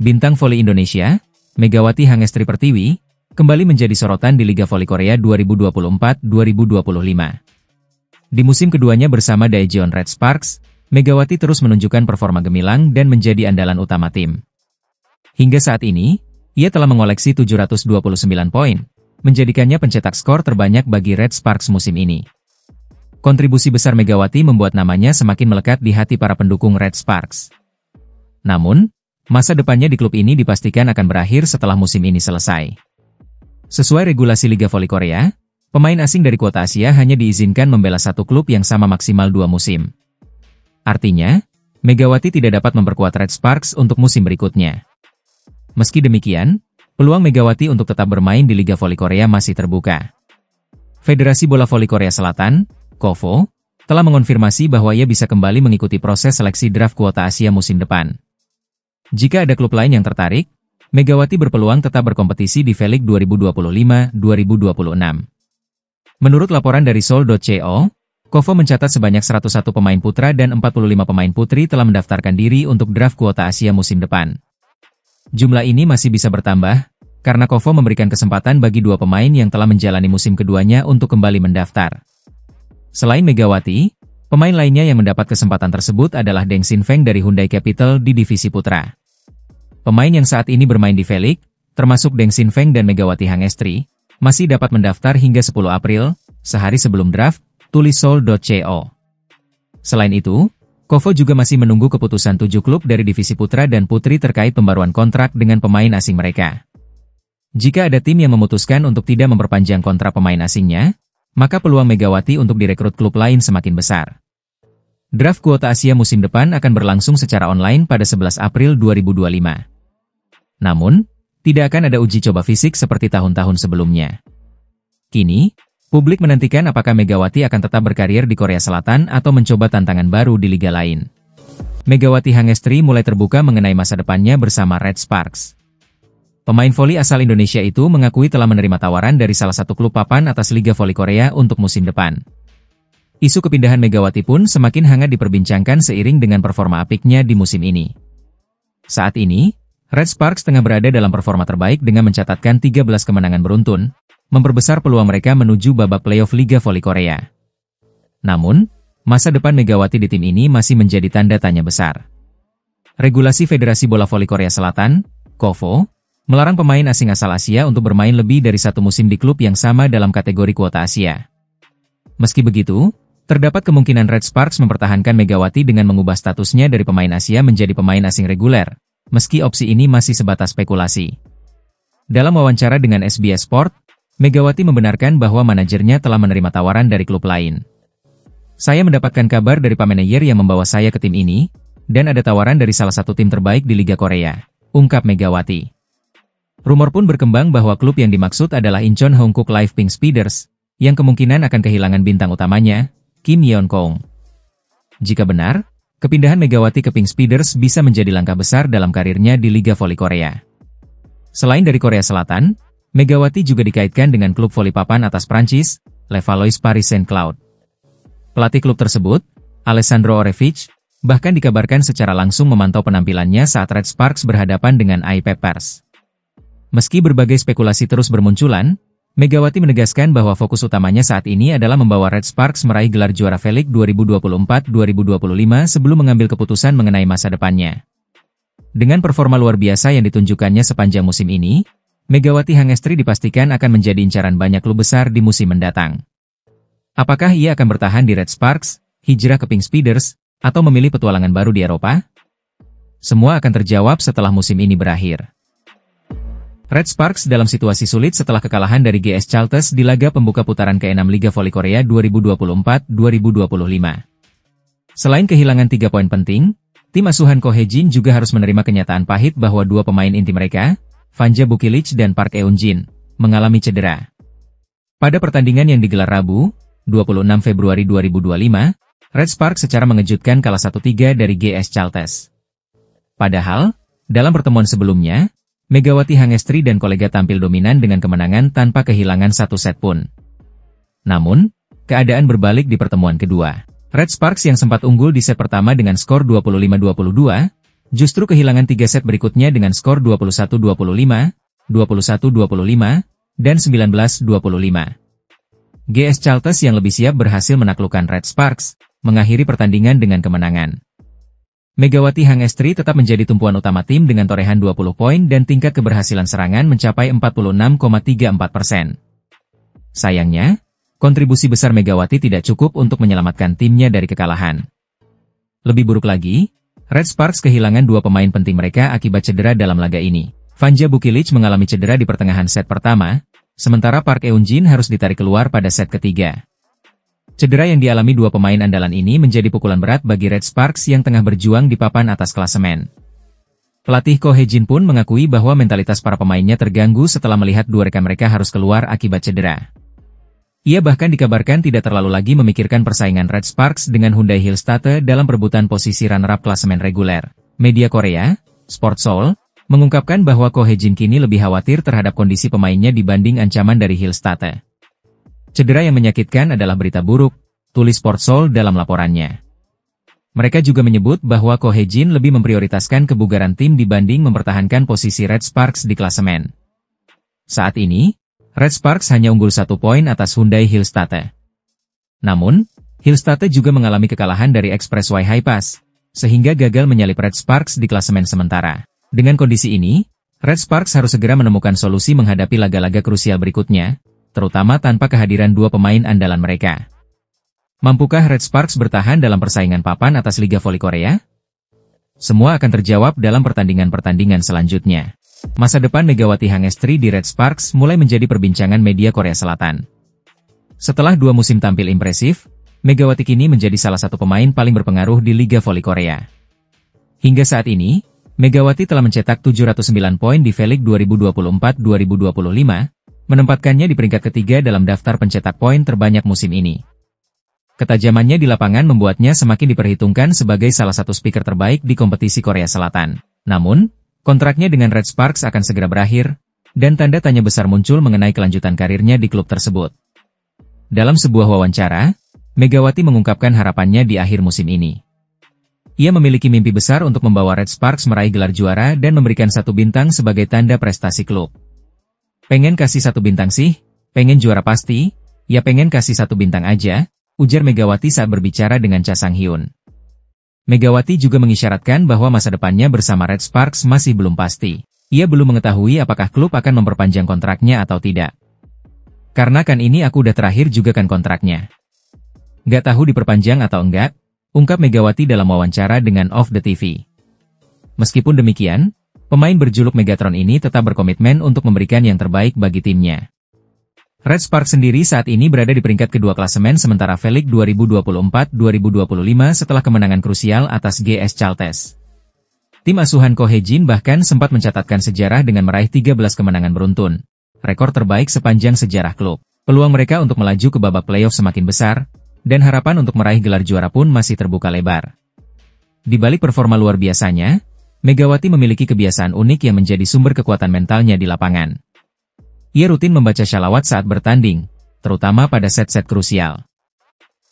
Bintang voli Indonesia, Megawati Hangestri Pertiwi, kembali menjadi sorotan di Liga Voli Korea 2024-2025. Di musim keduanya bersama Daejeon Red Sparks, Megawati terus menunjukkan performa gemilang dan menjadi andalan utama tim. Hingga saat ini, ia telah mengoleksi 729 poin, menjadikannya pencetak skor terbanyak bagi Red Sparks musim ini. Kontribusi besar Megawati membuat namanya semakin melekat di hati para pendukung Red Sparks. Namun, masa depannya di klub ini dipastikan akan berakhir setelah musim ini selesai. Sesuai regulasi Liga Voli Korea, pemain asing dari kuota Asia hanya diizinkan membela satu klub yang sama maksimal 2 musim. Artinya, Megawati tidak dapat memperkuat Red Sparks untuk musim berikutnya. Meski demikian, peluang Megawati untuk tetap bermain di Liga Voli Korea masih terbuka. Federasi Bola Voli Korea Selatan, KOVO, telah mengonfirmasi bahwa ia bisa kembali mengikuti proses seleksi draft kuota Asia musim depan. Jika ada klub lain yang tertarik, Megawati berpeluang tetap berkompetisi di V-League 2025-2026. Menurut laporan dari Seoul.co, KOVO mencatat sebanyak 101 pemain putra dan 45 pemain putri telah mendaftarkan diri untuk draft kuota Asia musim depan. Jumlah ini masih bisa bertambah, karena KOVO memberikan kesempatan bagi 2 pemain yang telah menjalani musim keduanya untuk kembali mendaftar. Selain Megawati, pemain lainnya yang mendapat kesempatan tersebut adalah Deng Sin Feng dari Hyundai Capital di divisi putra. Pemain yang saat ini bermain di V-League, termasuk Deng Sin Feng dan Megawati Hangestri, masih dapat mendaftar hingga 10 April, sehari sebelum draft, tulis Seoul.co. Selain itu, KOVO juga masih menunggu keputusan 7 klub dari divisi putra dan putri terkait pembaruan kontrak dengan pemain asing mereka. Jika ada tim yang memutuskan untuk tidak memperpanjang kontrak pemain asingnya, maka peluang Megawati untuk direkrut klub lain semakin besar. Draft kuota Asia musim depan akan berlangsung secara online pada 11 April 2025. Namun, tidak akan ada uji coba fisik seperti tahun-tahun sebelumnya. Kini, publik menantikan apakah Megawati akan tetap berkarir di Korea Selatan atau mencoba tantangan baru di liga lain. Megawati Hangestri mulai terbuka mengenai masa depannya bersama Red Sparks. Pemain voli asal Indonesia itu mengakui telah menerima tawaran dari salah satu klub papan atas Liga Voli Korea untuk musim depan. Isu kepindahan Megawati pun semakin hangat diperbincangkan seiring dengan performa apiknya di musim ini. Saat ini, Red Sparks tengah berada dalam performa terbaik dengan mencatatkan 13 kemenangan beruntun, memperbesar peluang mereka menuju babak playoff Liga Voli Korea. Namun, masa depan Megawati di tim ini masih menjadi tanda tanya besar. Regulasi Federasi Bola Voli Korea Selatan, KOVO, melarang pemain asing asal Asia untuk bermain lebih dari 1 musim di klub yang sama dalam kategori kuota Asia. Meski begitu, terdapat kemungkinan Red Sparks mempertahankan Megawati dengan mengubah statusnya dari pemain Asia menjadi pemain asing reguler, meski opsi ini masih sebatas spekulasi. Dalam wawancara dengan SBS Sport, Megawati membenarkan bahwa manajernya telah menerima tawaran dari klub lain. Saya mendapatkan kabar dari Pak Manajer yang membawa saya ke tim ini, dan ada tawaran dari salah satu tim terbaik di Liga Korea, ungkap Megawati. Rumor pun berkembang bahwa klub yang dimaksud adalah Incheon Hongkook Live Pink Speeders, yang kemungkinan akan kehilangan bintang utamanya, Kim Yeon Kong. Jika benar, kepindahan Megawati ke Pink Speeders bisa menjadi langkah besar dalam karirnya di Liga Voli Korea. Selain dari Korea Selatan, Megawati juga dikaitkan dengan klub voli papan atas Prancis, Levallois Paris Saint-Cloud. Pelatih klub tersebut, Alessandro Orefic, bahkan dikabarkan secara langsung memantau penampilannya saat Red Sparks berhadapan dengan AI Peppers. Meski berbagai spekulasi terus bermunculan, Megawati menegaskan bahwa fokus utamanya saat ini adalah membawa Red Sparks meraih gelar juara V-League 2024-2025 sebelum mengambil keputusan mengenai masa depannya. Dengan performa luar biasa yang ditunjukkannya sepanjang musim ini, Megawati Hangestri dipastikan akan menjadi incaran banyak klub besar di musim mendatang. Apakah ia akan bertahan di Red Sparks, hijrah ke Pink Speeders, atau memilih petualangan baru di Eropa? Semua akan terjawab setelah musim ini berakhir. Red Sparks dalam situasi sulit setelah kekalahan dari GS Chalters di laga pembuka putaran ke-6 Liga Voli Korea 2024-2025. Selain kehilangan 3 poin penting, tim asuhan Ko Hae-jin juga harus menerima kenyataan pahit bahwa 2 pemain inti mereka, Vanja Bukilic dan Park Eun-jin, mengalami cedera. Pada pertandingan yang digelar Rabu, 26 Februari 2025, Red Sparks secara mengejutkan kalah 1-3 dari GS Chalters. Padahal, dalam pertemuan sebelumnya, Megawati Hangestri dan kolega tampil dominan dengan kemenangan tanpa kehilangan 1 set pun. Namun, keadaan berbalik di pertemuan kedua. Red Sparks yang sempat unggul di set pertama dengan skor 25-22, justru kehilangan 3 set berikutnya dengan skor 21-25, 21-25, dan 19-25. GS Chalters yang lebih siap berhasil menaklukkan Red Sparks, mengakhiri pertandingan dengan kemenangan. Megawati Hangestri tetap menjadi tumpuan utama tim dengan torehan 20 poin dan tingkat keberhasilan serangan mencapai 46,34%. Sayangnya, kontribusi besar Megawati tidak cukup untuk menyelamatkan timnya dari kekalahan. Lebih buruk lagi, Red Sparks kehilangan 2 pemain penting mereka akibat cedera dalam laga ini. Vanja Bukilic mengalami cedera di pertengahan set pertama, sementara Park Eun-jin harus ditarik keluar pada set ketiga. Cedera yang dialami 2 pemain andalan ini menjadi pukulan berat bagi Red Sparks yang tengah berjuang di papan atas klasemen. Pelatih Ko Hye-jin pun mengakui bahwa mentalitas para pemainnya terganggu setelah melihat 2 rekan mereka harus keluar akibat cedera. Ia bahkan dikabarkan tidak terlalu lagi memikirkan persaingan Red Sparks dengan Hyundai Hillstate dalam perebutan posisi runner-up klasemen reguler. Media Korea, Sport Seoul, mengungkapkan bahwa Ko Hye-jin kini lebih khawatir terhadap kondisi pemainnya dibanding ancaman dari Hillstate. Cedera yang menyakitkan adalah berita buruk, tulis Sport Seoul dalam laporannya. Mereka juga menyebut bahwa Ko Hye-jin lebih memprioritaskan kebugaran tim dibanding mempertahankan posisi Red Sparks di klasemen. Saat ini, Red Sparks hanya unggul 1 poin atas Hyundai Hillstate. Namun, Hillstate juga mengalami kekalahan dari Expressway High Pass, sehingga gagal menyalip Red Sparks di klasemen sementara. Dengan kondisi ini, Red Sparks harus segera menemukan solusi menghadapi laga-laga krusial berikutnya, terutama tanpa kehadiran 2 pemain andalan mereka. Mampukah Red Sparks bertahan dalam persaingan papan atas Liga Voli Korea? Semua akan terjawab dalam pertandingan-pertandingan selanjutnya. Masa depan Megawati Hangestri di Red Sparks mulai menjadi perbincangan media Korea Selatan. Setelah 2 musim tampil impresif, Megawati kini menjadi salah satu pemain paling berpengaruh di Liga Voli Korea. Hingga saat ini, Megawati telah mencetak 709 poin di V-League 2024-2025, menempatkannya di peringkat ketiga dalam daftar pencetak poin terbanyak musim ini. Ketajamannya di lapangan membuatnya semakin diperhitungkan sebagai salah satu speaker terbaik di kompetisi Korea Selatan. Namun, kontraknya dengan Red Sparks akan segera berakhir, dan tanda tanya besar muncul mengenai kelanjutan karirnya di klub tersebut. Dalam sebuah wawancara, Megawati mengungkapkan harapannya di akhir musim ini. Ia memiliki mimpi besar untuk membawa Red Sparks meraih gelar juara dan memberikan 1 bintang sebagai tanda prestasi klub. Pengen kasih 1 bintang sih? Pengen juara pasti? Ya pengen kasih 1 bintang aja, ujar Megawati saat berbicara dengan Cha Sang-hyun. Megawati juga mengisyaratkan bahwa masa depannya bersama Red Sparks masih belum pasti. Ia belum mengetahui apakah klub akan memperpanjang kontraknya atau tidak. Karena kan ini aku udah terakhir juga kan kontraknya. Gak tahu diperpanjang atau enggak, ungkap Megawati dalam wawancara dengan Off the TV. Meskipun demikian, pemain berjuluk Megatron ini tetap berkomitmen untuk memberikan yang terbaik bagi timnya. Red Sparks sendiri saat ini berada di peringkat kedua klasemen sementara V-League 2024-2025 setelah kemenangan krusial atas GS Chalters. Tim asuhan Ko Hye-jin bahkan sempat mencatatkan sejarah dengan meraih 13 kemenangan beruntun, rekor terbaik sepanjang sejarah klub. Peluang mereka untuk melaju ke babak playoff semakin besar, dan harapan untuk meraih gelar juara pun masih terbuka lebar. Di balik performa luar biasanya, Megawati memiliki kebiasaan unik yang menjadi sumber kekuatan mentalnya di lapangan. Ia rutin membaca shalawat saat bertanding, terutama pada set-set krusial.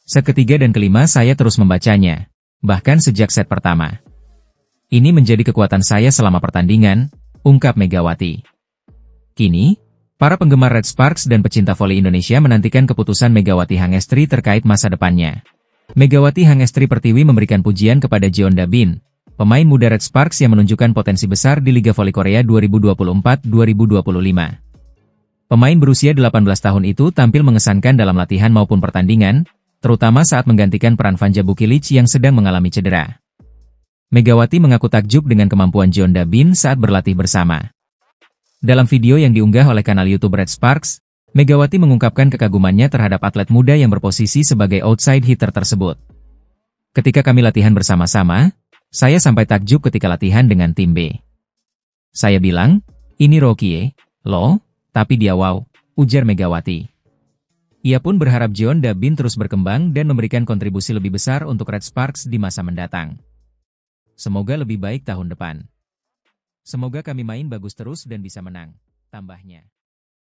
Set ketiga dan kelima saya terus membacanya, bahkan sejak set pertama. Ini menjadi kekuatan saya selama pertandingan, ungkap Megawati. Kini, para penggemar Red Sparks dan pecinta voli Indonesia menantikan keputusan Megawati Hangestri terkait masa depannya. Megawati Hangestri Pertiwi memberikan pujian kepada Jeon Da-bin, pemain muda Red Sparks yang menunjukkan potensi besar di Liga Voli Korea 2024-2025. Pemain berusia 18 tahun itu tampil mengesankan dalam latihan maupun pertandingan, terutama saat menggantikan peran Vanja Bukilic yang sedang mengalami cedera. Megawati mengaku takjub dengan kemampuan Jeon Da-bin saat berlatih bersama. Dalam video yang diunggah oleh kanal YouTube Red Sparks, Megawati mengungkapkan kekagumannya terhadap atlet muda yang berposisi sebagai outside hitter tersebut. Ketika kami latihan bersama-sama, saya sampai takjub ketika latihan dengan tim B. Saya bilang, ini Rokie, loh, tapi dia wow, ujar Megawati. Ia pun berharap Jeon Da-bin terus berkembang dan memberikan kontribusi lebih besar untuk Red Sparks di masa mendatang. Semoga lebih baik tahun depan. Semoga kami main bagus terus dan bisa menang, tambahnya.